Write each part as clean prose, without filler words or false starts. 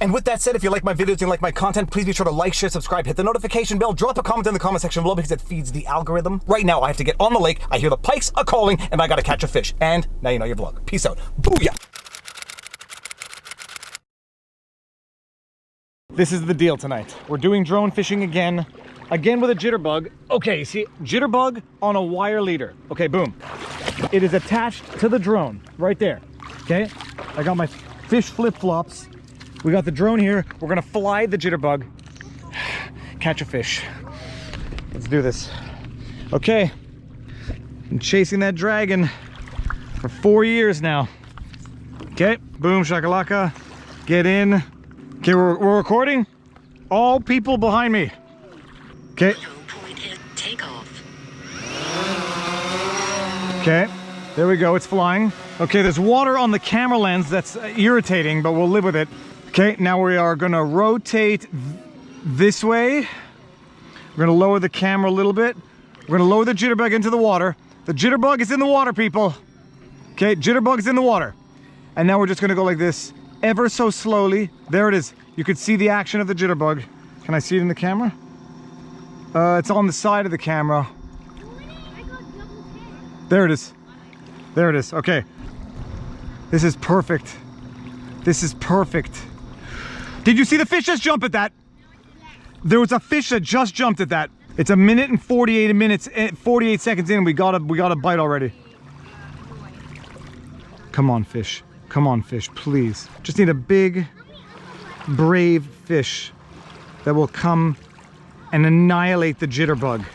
And with that said, if you like my videos and you like my content, please be sure to like, share, subscribe, hit the notification bell, drop a comment in the comment section below because it feeds the algorithm. Right now, I have to get on the lake. I hear the pikes are calling and I gotta catch a fish. And now you know your vlog. Peace out. Booyah! This is the deal tonight. We're doing drone fishing again with a jitterbug. Okay, you see, jitterbug on a wire leader. Okay, boom. It is attached to the drone right there. Okay, I got my fish flip-flops. We got the drone here. We're gonna fly the jitterbug, catch a fish. Let's do this. Okay, I'm chasing that dragon for 4 years now. Okay, boom, shakalaka, get in. Okay, we're recording. All people behind me. Okay. Okay, there we go, it's flying. Okay, there's water on the camera lens that's irritating, but we'll live with it. Okay, now we are gonna rotate this way. We're gonna lower the camera a little bit. We're gonna lower the jitterbug into the water. The jitterbug is in the water, people. Okay, jitterbug is in the water. And now we're just gonna go like this, ever so slowly. There it is. You could see the action of the jitterbug. Can I see it in the camera? It's on the side of the camera. There it is. There it is. Okay. This is perfect. This is perfect. Did you see the fish just jump at that? There was a fish that just jumped at that. It's 1 minute and 48 seconds in and we got a bite already. Come on, fish. Come on, fish, please. Just need a big, brave fish that will come and annihilate the jitterbug. Okay.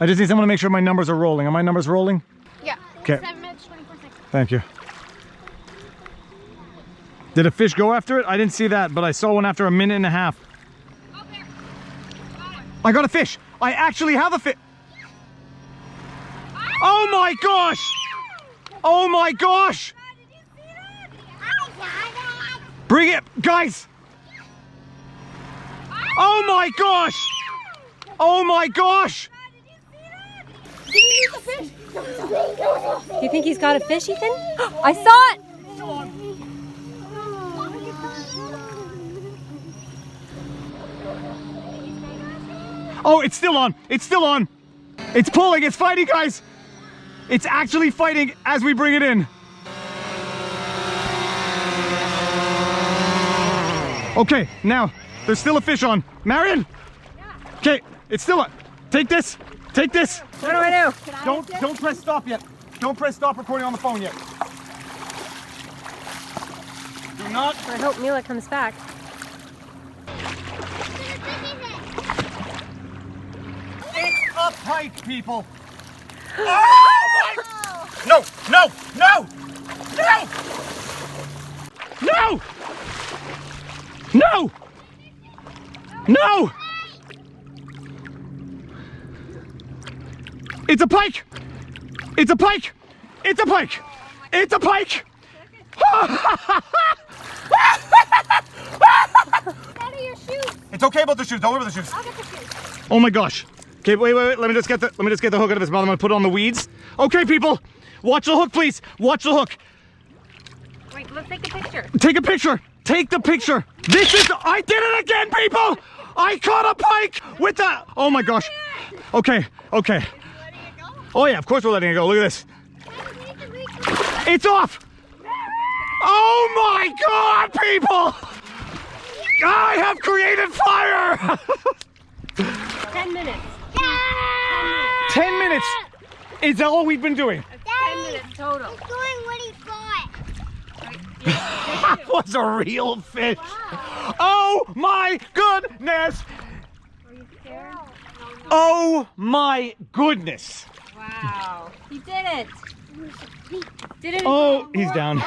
I just need someone to make sure my numbers are rolling. Are my numbers rolling? Yeah. Okay. 7 minutes, 24 seconds. Thank you. Did a fish go after it? I didn't see that, but I saw one after 1.5 minutes. Okay. I got a fish. I actually have a fish. Oh my gosh! Oh my gosh! Bring it, guys! Oh my gosh! Oh my gosh! Do you think he's got a fish, Ethan? I saw it! Oh, it's still on! It's still on! It's pulling, it's fighting, guys! It's actually fighting as we bring it in. Okay, now, there's still a fish on. Marion? Yeah. Okay, it's still on. Take this. Take this. What do I do? Don't press stop yet. Don't press stop recording on the phone yet. Do not. I hope Mila comes back. It's a pike, people. Oh my! No! No! No! No! No! No! No! It's a pike! It's a pike! It's a pike! It's a pike! Out of your shoes. It's okay about the shoes. Don't worry about the shoes. I'll get the shoes. Oh my gosh. Okay, wait. Let me just get the hook out of his mouth. I'm gonna put it on the weeds. Okay, people. Watch the hook, please. Watch the hook. Wait, let's take a picture. Take a picture. Take the picture. This is, I did it again, people. I caught a pike with the, oh my gosh. Okay. Oh yeah, of course we're letting it go. Look at this. It's off. Oh my God, people. I have created fire. 10 minutes. 10 minutes is all we've been doing. 10 minutes total. He's doing what he thought. That was a real fish. Wow. Oh my goodness. Are you scared? Oh my goodness. Wow. You did it. Did it. Oh, he's down.